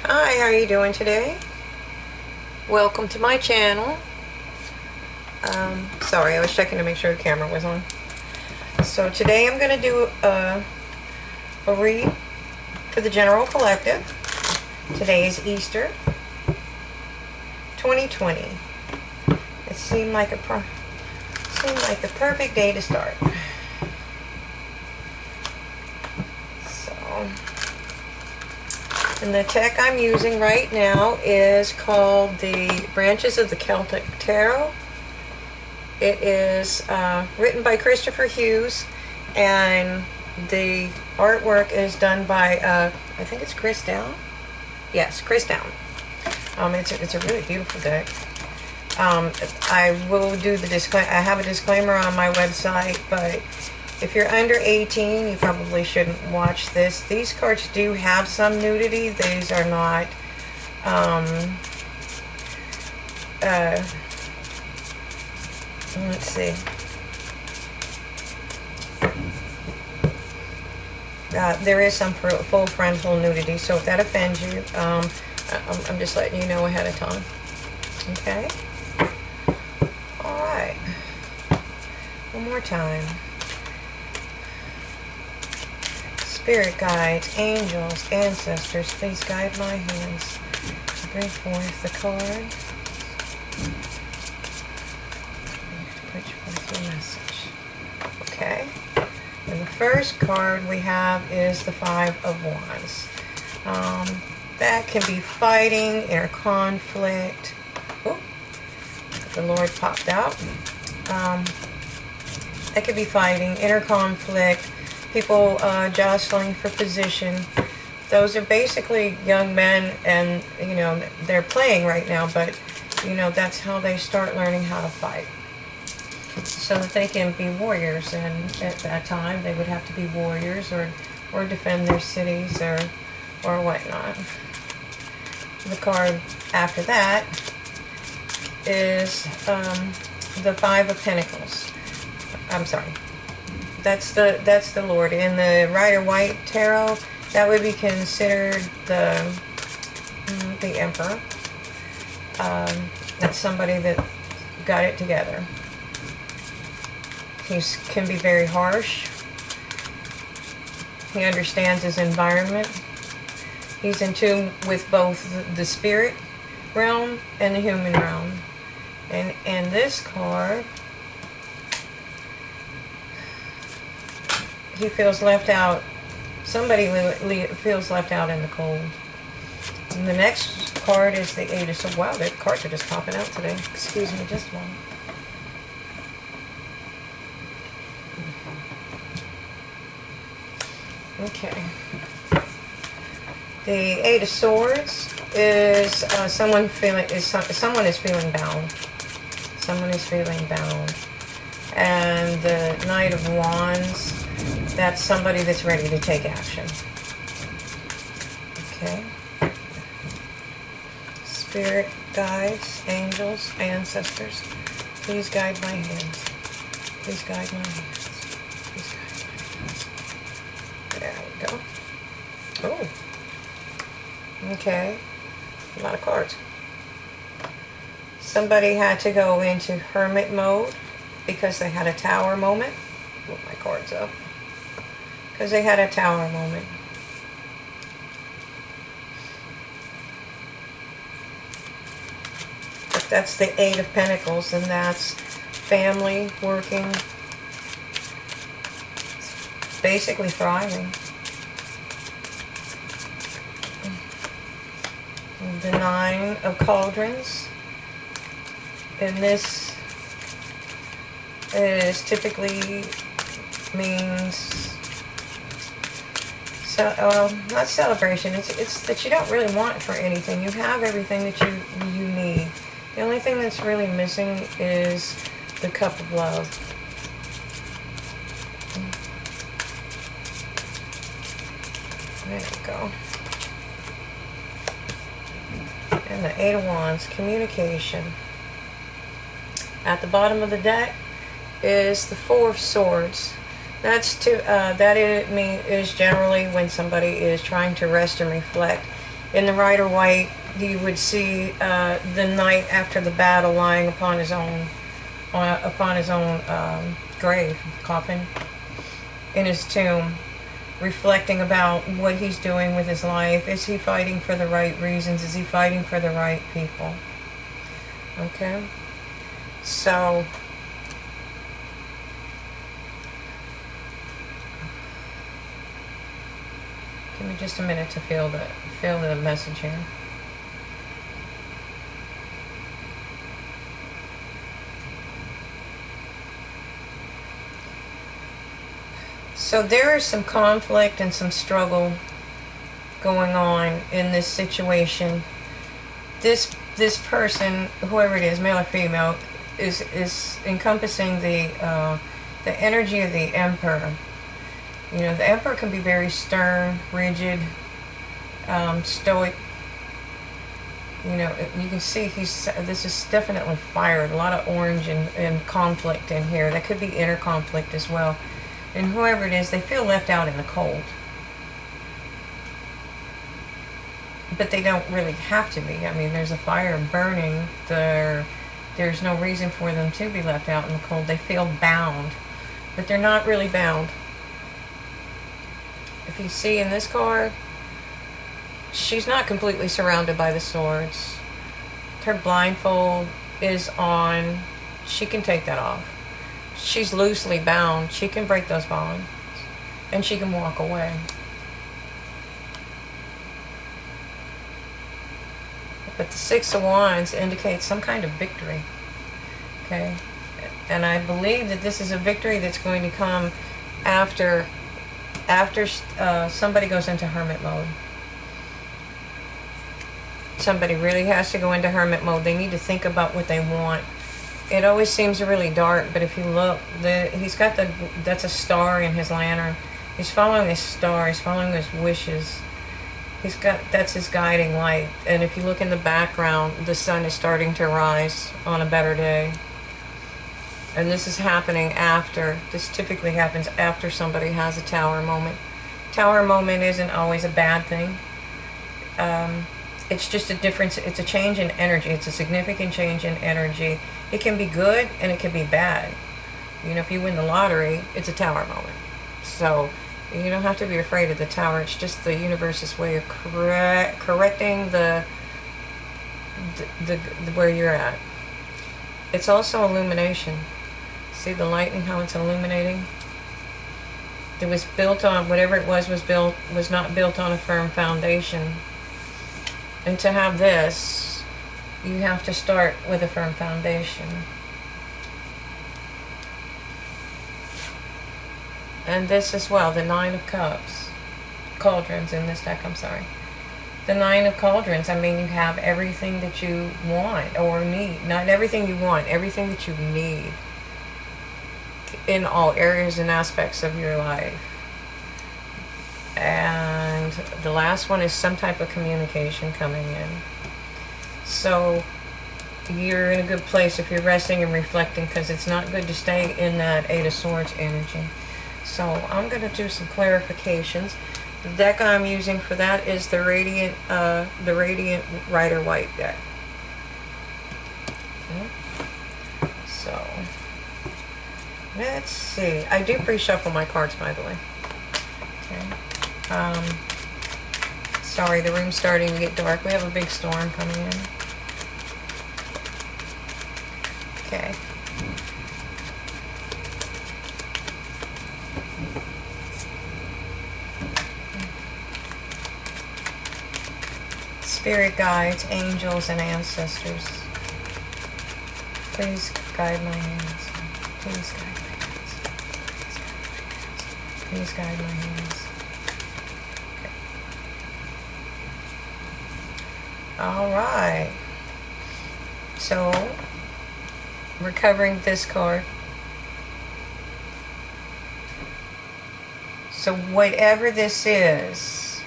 Hi, how are you doing today? Welcome to my channel. Sorry, I was checking to make sure the camera was on. So today I'm going to do a read for the General Collective. Today is Easter 2020. It seemed like the perfect day to start. And the tech I'm using right now is called the Branches of the Celtic Tarot. It is written by Christopher Hughes, and the artwork is done by, I think it's Chris Down? Yes, Chris Down. It's a really beautiful deck. I will do the disclaimer. I have a disclaimer on my website, but if you're under 18, you probably shouldn't watch this. These cards do have some nudity. These are not, let's see. There is some full frontal nudity, so if that offends you, I'm just letting you know ahead of time. Okay? Alright. One more time. Spirit guides, angels, ancestors, please guide my hands to bring forth the card. Put forth your message. Okay. And the first card we have is the Five of Wands. That can be fighting, inner conflict. Oh, the Lord popped out. That could be fighting, inner conflict, people jostling for position. Those are basically young men, and you know they're playing right now, but you know that's how they start learning how to fight, so that they can be warriors. And at that time, they would have to be warriors or defend their cities or whatnot. The card after that is the Five of Pentacles. I'm sorry. That's the Lord. In the Rider-Waite Tarot, that would be considered the Emperor. That's somebody that got it together. He can be very harsh. He understands his environment. He's in tune with both the spirit realm and the human realm. And this card, he feels left out. Somebody feels left out in the cold. And the next card is the Eight of Swords. Wow, the cards are just popping out today. Excuse me, just one. Okay. The Eight of Swords is someone is feeling bound. Someone is feeling bound. And the Knight of Wands, that's somebody that's ready to take action. Okay. Spirit guides, angels, ancestors, please guide my hands. Please guide my hands. Please guide my hands. There we go. Oh. Okay. A lot of cards. Somebody had to go into hermit mode because they had a tower moment. Move my cards up. Because they had a tower moment. If that's the Eight of Pentacles, then that's family, working, basically thriving. The Nine of Cauldrons. And this is typically means not celebration. It's that you don't really want for anything. You have everything that you need. The only thing that's really missing is the Cup of Love. There you go. And the Eight of Wands, communication. At the bottom of the deck is the Four of Swords. That is generally when somebody is trying to rest and reflect In the Rider White, you would see the knight after the battle lying upon his own grave, coffin, in his tomb, reflecting about what he's doing with his life. Is he fighting for the right reasons? Is he fighting for the right people? Okay, so give me just a minute to feel the message here. So there is some conflict and some struggle going on in this situation. This person, whoever it is, male or female, is encompassing the energy of the Emperor. You know, the Emperor can be very stern, rigid, stoic. You know, you can see this is definitely fired. A lot of orange and conflict in here. That could be inner conflict as well. And whoever it is, they feel left out in the cold. But they don't really have to be. I mean, there's a fire burning. There's no reason for them to be left out in the cold. They feel bound. But they're not really bound. If you see in this card, she's not completely surrounded by the swords. Her blindfold is on. She can take that off. She's loosely bound. She can break those bonds. And she can walk away. But the Six of Wands indicates some kind of victory. Okay? And I believe that this is a victory that's going to come after somebody goes into hermit mode. Somebody really has to go into hermit mode. They need to think about what they want. It always seems really dark, but if you look, he's got that's a star in his lantern. He's following his star. He's following his wishes. That's his guiding light. And if you look in the background, the sun is starting to rise on a better day. And this is happening after. This typically happens after somebody has a tower moment. Tower moment isn't always a bad thing. It's just a difference. It's a change in energy. It's a significant change in energy. It can be good and it can be bad. You know, if you win the lottery, it's a tower moment. So you don't have to be afraid of the tower. It's just the universe's way of correcting the where you're at. It's also illumination. See the lightning, how it's illuminating? It was built on, whatever it was not built on a firm foundation. And to have this, you have to start with a firm foundation. And this as well, the Nine of Cups. Cauldrons in this deck, I'm sorry. The Nine of Cauldrons, I mean, you have everything that you want or need. Not everything you want, everything that you need. In all areas and aspects of your life. And the last one is some type of communication coming in. So you're in a good place if you're resting and reflecting, because it's not good to stay in that Eight of Swords energy. So I'm going to do some clarifications. The deck I'm using for that is the Radiant Rider White deck. Okay. So let's see. I do pre-shuffle my cards, by the way. Okay. Sorry, the room's starting to get dark. We have a big storm coming in. Okay. Spirit guides, angels, and ancestors, please guide my hands. Please guide my hands. Please guide my hands. Okay. All right. So we're covering this card. So whatever this is,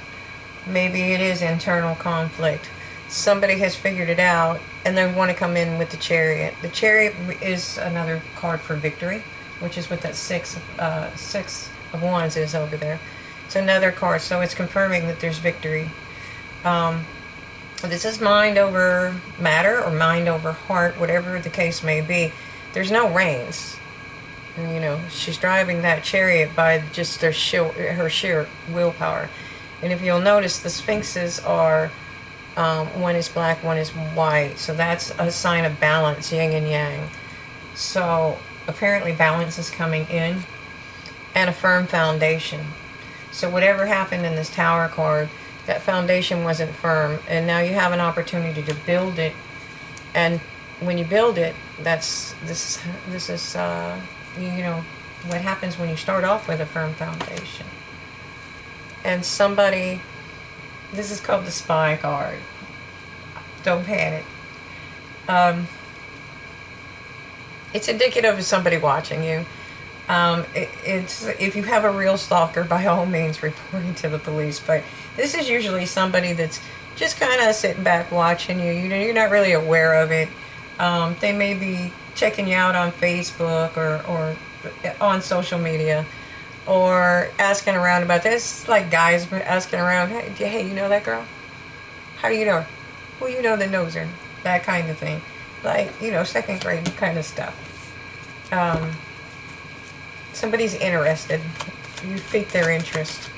maybe it is internal conflict. Somebody has figured it out and they want to come in with the Chariot. The Chariot is another card for victory, which is what that Six of Wands is over there. It's another card, so it's confirming that there's victory. This is mind over matter or mind over heart, whatever the case may be. There's no reins. You know, she's driving that chariot by just her sheer willpower. And if you'll notice, the sphinxes are, one is black, one is white. So that's a sign of balance, yin and yang. So apparently balance is coming in, and a firm foundation. So whatever happened in this Tower card, that foundation wasn't firm, and now you have an opportunity to build it. And when you build it, this is you know what happens when you start off with a firm foundation. And somebody, this is called the Spy card. Don't panic. It's indicative of somebody watching you. It's if you have a real stalker, by all means reporting to the police. But this is usually somebody that's just kind of sitting back watching you. You're not really aware of it. They may be checking you out on Facebook or on social media, or asking around about this. Like guys asking around, hey, you know that girl? How do you know her? Who you know that knows her? That kind of thing. Like, you know, second grade kind of stuff. Somebody's interested. You pique their interest.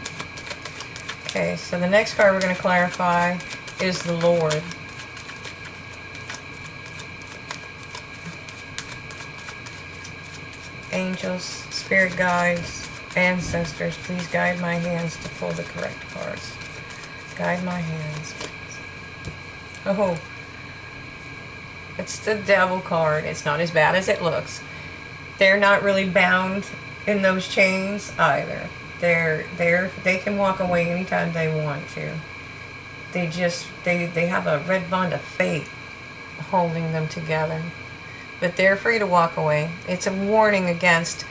Okay, so the next card we're going to clarify is the Lord. Angels, spirit guides, ancestors, please guide my hands to pull the correct cards. Guide my hands, please. Oh, it's the Devil card. It's not as bad as it looks. They're not really bound in those chains either. They can walk away anytime they want to. They have a red bond of fate holding them together. But they're free to walk away. It's a warning against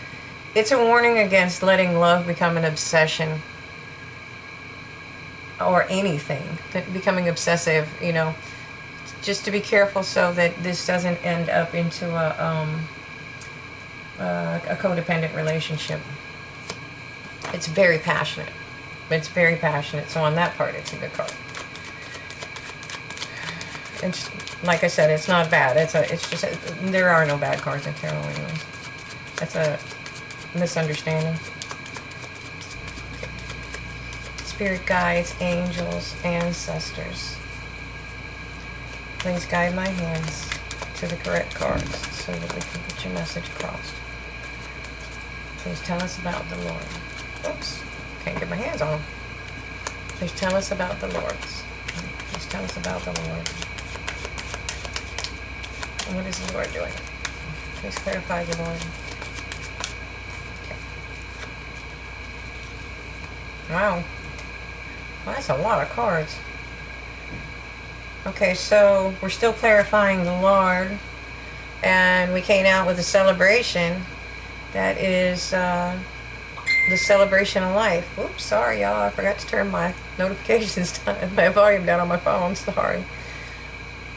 letting love become an obsession or anything, becoming obsessive, you know. Just to be careful so that this doesn't end up into a codependent relationship. It's very passionate. It's very passionate. So on that part, it's a good card. It's like I said, it's not bad. There are no bad cards in tarot anyway. That's a misunderstanding. Okay. Spirit guides, angels, ancestors. Please guide my hands to the correct cards so that we can get your message across. Please tell us about the Lord. Oops, can't get my hands on them. Please tell us about the Lord. Please tell us about the Lord. And what is the Lord doing? Please clarify the Lord. Okay. Wow. Well, that's a lot of cards. Okay, so we're still clarifying the Lord, and we came out with a celebration that is the celebration of life. Oops, sorry y'all, I forgot to turn my notifications down, my volume down on my phone, sorry.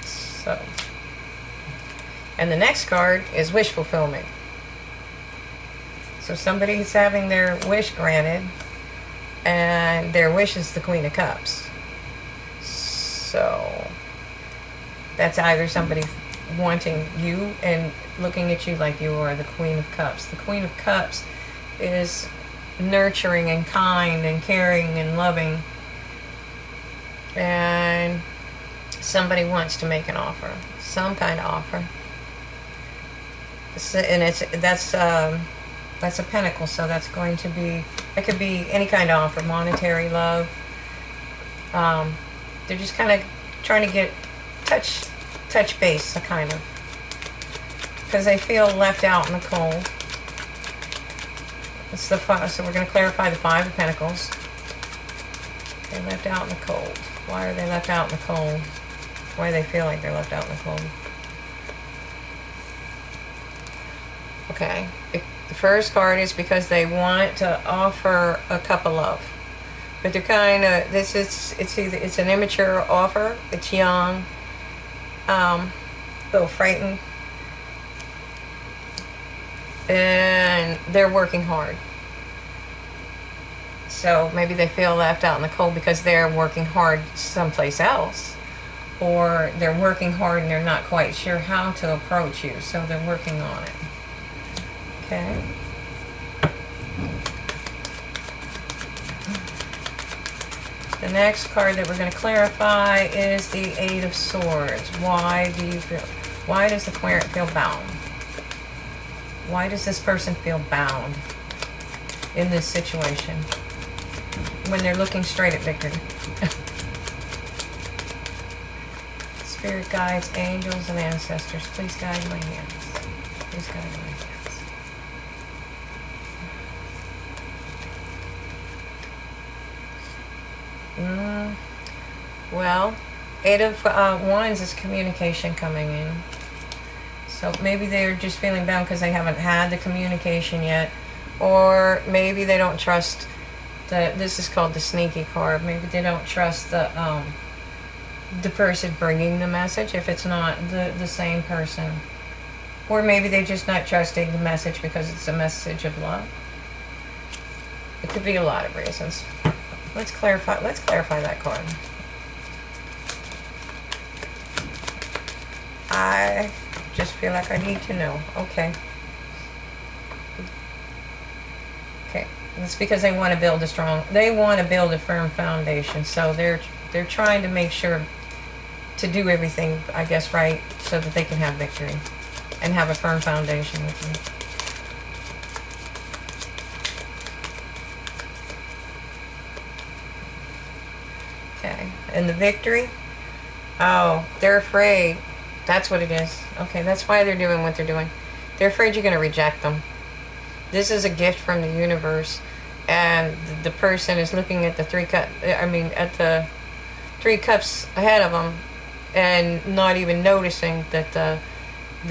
So, and the next card is wish fulfillment. So somebody's having their wish granted, and their wish is the Queen of Cups. So that's either somebody wanting you and looking at you like you are the Queen of Cups. The Queen of Cups is nurturing and kind and caring and loving. And somebody wants to make an offer, some kind of offer. And that's a pentacle, so that's going to be, it could be any kind of offer, monetary, love. They're just kind of trying to get touch base, kind of, because they feel left out in the cold. It's the five, so we're going to clarify the Five of Pentacles. They left out in the cold. Why are they left out in the cold? Why do they feel like they're left out in the cold? Okay, the first card is because they want to offer a cup of love. But they're kind of, it's an immature offer. It's young, a little frightened, and they're working hard. So maybe they feel left out in the cold because they're working hard someplace else, or they're working hard and they're not quite sure how to approach you, so they're working on it. Okay. The next card that we're going to clarify is the Eight of Swords. Why does the Querent feel bound? Why does this person feel bound in this situation when they're looking straight at victory? Spirit guides, angels, and ancestors, please guide my hands. Please guide my hands. Well, Eight of Wands is communication coming in. So maybe they're just feeling bound because they haven't had the communication yet. Or maybe they don't trust this is called the sneaky card. Maybe they don't trust the person bringing the message if it's not the same person. Or maybe they're just not trusting the message because it's a message of love. It could be a lot of reasons. Let's clarify that card. I just feel like I need to know. Okay. Okay. It's because they want to build a firm foundation. So they're trying to make sure to do everything, I guess, right, so that they can have victory and have a firm foundation with you. Okay. And the victory? Oh, they're afraid. That's what it is. Okay, that's why they're doing what they're doing. They're afraid you're going to reject them. This is a gift from the universe, and the person is looking at the at the 3 cups ahead of them, and not even noticing that that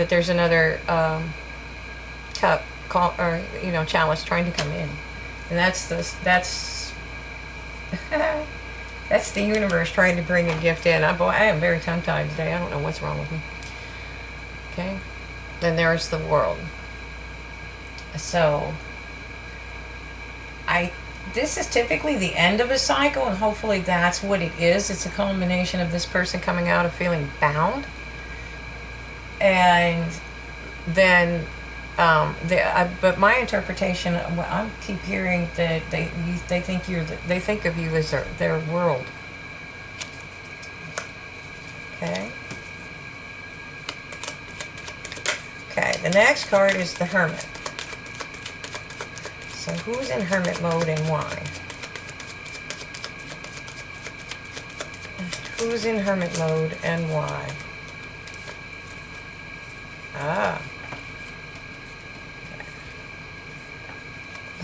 there's another cup chalice trying to come in, and that's that's the universe trying to bring a gift in. I am very tongue-tied today. I don't know what's wrong with me. Okay. Then there's the world. So, this is typically the end of a cycle, and hopefully that's what it is. It's a culmination of this person coming out of feeling bound. And then, but my interpretation, I keep hearing that they think of you as their world. Okay. Okay. The next card is the Hermit. So who's in Hermit mode and why? Who's in Hermit mode and why? Ah.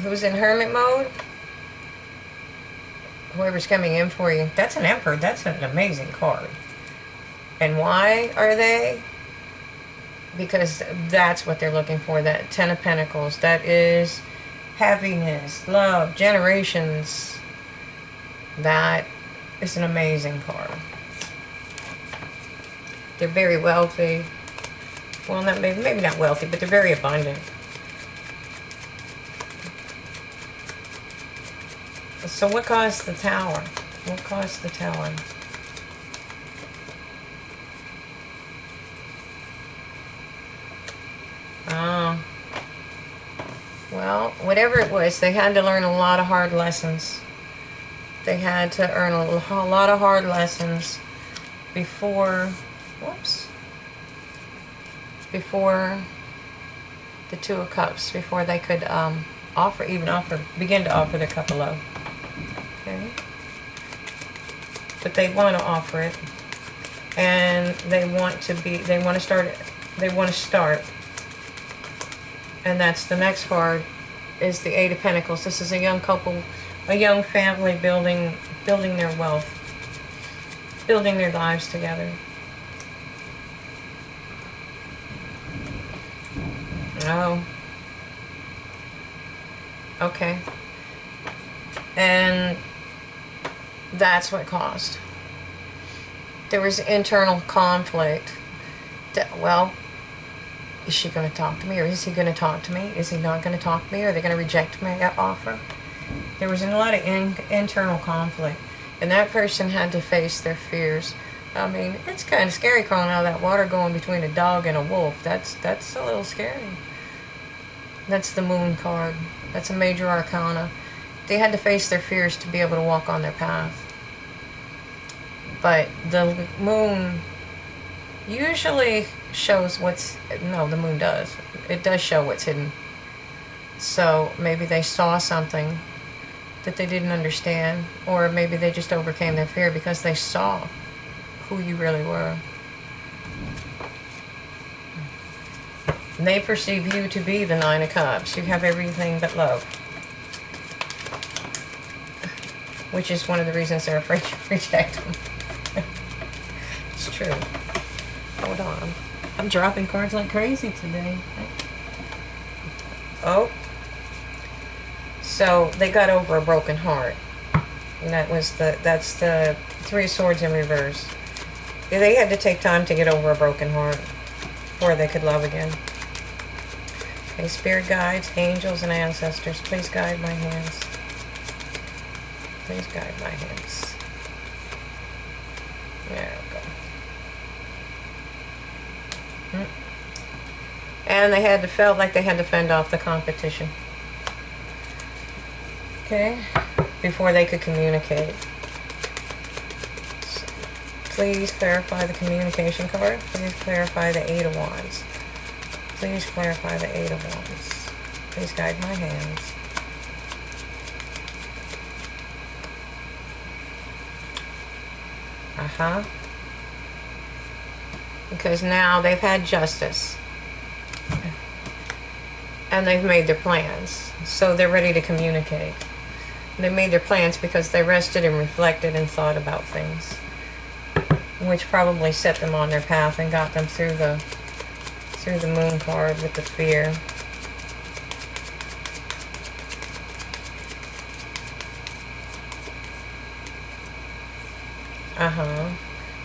Who's in Hermit mode? Whoever's coming in for you. That's an Emperor. That's an amazing card. And why are they? Because that's what they're looking for. That 10 of Pentacles. That is happiness, love, generations. That is an amazing card. They're very wealthy. Well, maybe not wealthy, but they're very abundant. So what caused the Tower? What caused the Tower? Oh. Well, whatever it was, they had to learn a lot of hard lessons. They had to earn a lot of hard lessons before the Two of Cups, before they could begin to offer their cup of love. Okay. But they want to offer it, and they want to start. And that's the next card, is the Eight of Pentacles. This is a young couple, a young family building their wealth, building their lives together. Oh. Okay. And that's what caused. There was internal conflict. Well, is she going to talk to me, or is he going to talk to me? Is he not going to talk to me? Are they going to reject my offer? There was a lot of internal conflict, and that person had to face their fears. I mean, it's kind of scary crawling out of that water going between a dog and a wolf. That's a little scary. That's the moon card. That's a major arcana. They had to face their fears to be able to walk on their path. But the moon usually shows what's... No, the moon does. It does show what's hidden. So maybe they saw something that they didn't understand, or maybe they just overcame their fear because they saw who you really were. And they perceive you to be the Nine of Cups. You have everything but love. Which is one of the reasons they're afraid to reject them. It's true. Hold on. I'm dropping cards like crazy today. Oh. So they got over a broken heart. And that's the Three of Swords in reverse. They had to take time to get over a broken heart before they could love again. Okay, spirit guides, angels, and ancestors, please guide my hands. Please guide my hands. There we go. And they had to felt like they had to fend off the competition. Okay, before they could communicate. So, please clarify the communication card. Please clarify the Eight of Wands. Please clarify the Eight of Wands. Please guide my hands. Because now they've had justice. And they've made their plans. So they're ready to communicate. They made their plans because they rested and reflected and thought about things, which probably set them on their path and got them through the moon card with the fear.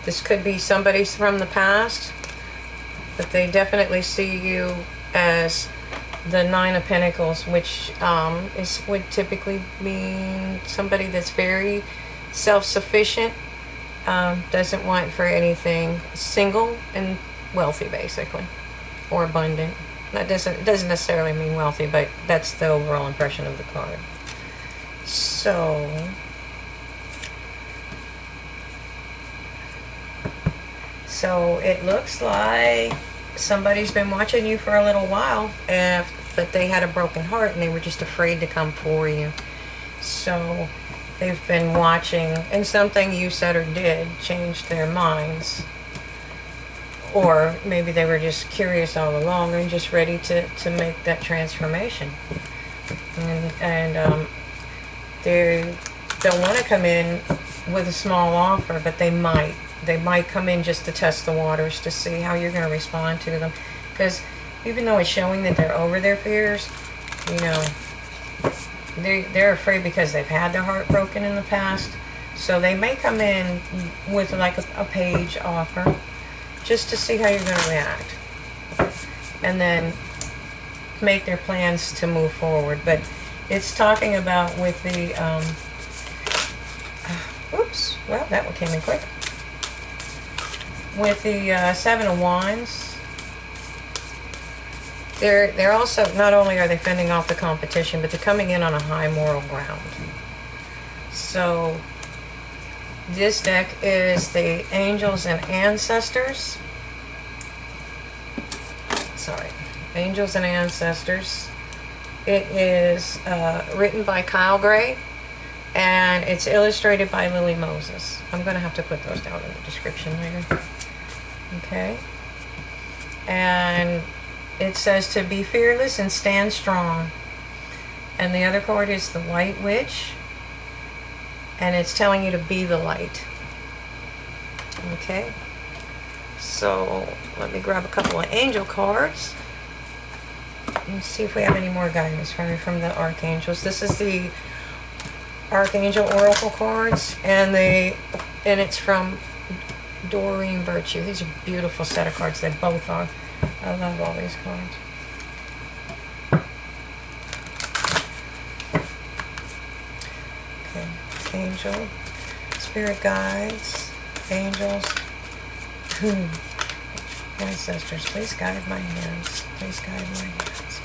This could be somebody from the past, but they definitely see you as the Nine of Pentacles, which would typically mean somebody that's very self-sufficient, doesn't want for anything, single and wealthy, basically, or abundant. That doesn't necessarily mean wealthy, but that's the overall impression of the card. So it looks like somebody's been watching you for a little while, but they had a broken heart and they were just afraid to come for you. So they've been watching, and something you said or did changed their minds. Or maybe they were just curious all along and just ready to make that transformation. And they don't want to come in with a small offer, but they might. They might come in just to test the waters to see how you're going to respond to them. Because even though it's showing that they're over their fears, you know, they're afraid because they've had their heart broken in the past. So they may come in with like a page offer just to see how you're going to react. And then make their plans to move forward. But it's talking about with the, oops, well, that one came in quick. With the Seven of Wands, they're also, not only are they fending off the competition, but they're coming in on a high moral ground. So this deck is the Angels and Ancestors. Sorry, Angels and Ancestors. It is written by Kyle Gray, and it's illustrated by Lily Moses. I'm going to have to put those down in the description later. Okay, and it says to be fearless and stand strong. And the other card is the White Witch, and it's telling you to be the light. Okay, so let me grab a couple of angel cards and see if we have any more guidance from the archangels. This is the Archangel Oracle cards, and it's from Doreen Virtue. These are a beautiful set of cards. They both are. I love all these cards. Archangel, spirit guides, angels, ancestors, please guide my hands. Please guide my hands.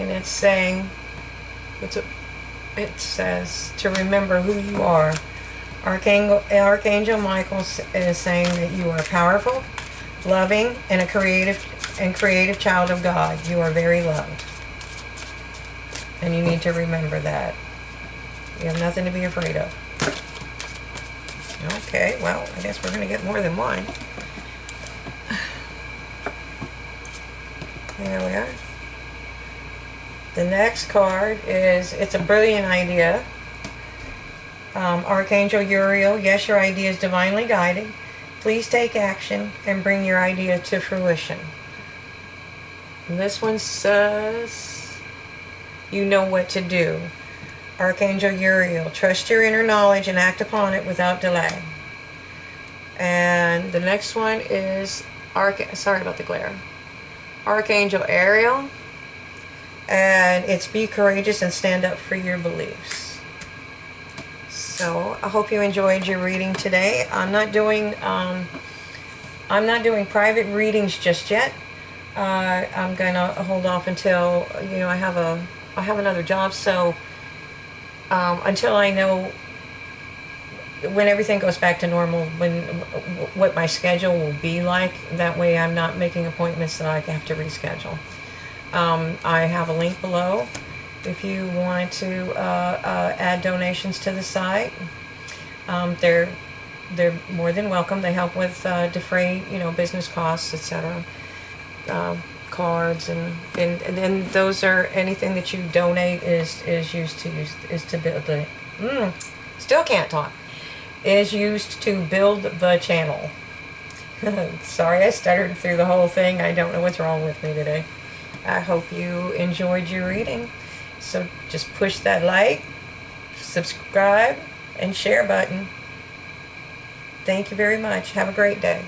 And it's saying, it says to remember who you are. Archangel Michael is saying that you are powerful, loving, and a creative child of God. You are very loved. And you need to remember that. You have nothing to be afraid of. Okay, well, I guess we're going to get more than one. There we are. The next card is, it's a brilliant idea. Archangel Uriel, yes, your idea is divinely guided. Please take action and bring your idea to fruition. And this one says, you know what to do. Archangel Uriel, trust your inner knowledge and act upon it without delay. And the next one is, sorry about the glare. Archangel Ariel, and it's be courageous and stand up for your beliefs. So I hope you enjoyed your reading today. I'm not doing private readings just yet. I'm gonna hold off until I have another job. So until I know when everything goes back to normal, what my schedule will be like. That way I'm not making appointments that I have to reschedule. I have a link below if you want to add donations to the site. They're more than welcome. They help with defray business costs, etc. Cards and those are, anything that you donate is used to build the still can't talk. Is used to build the channel. Sorry, I stuttered through the whole thing. I don't know what's wrong with me today. I hope you enjoyed your reading. So just push that like, subscribe, and share button. Thank you very much. Have a great day.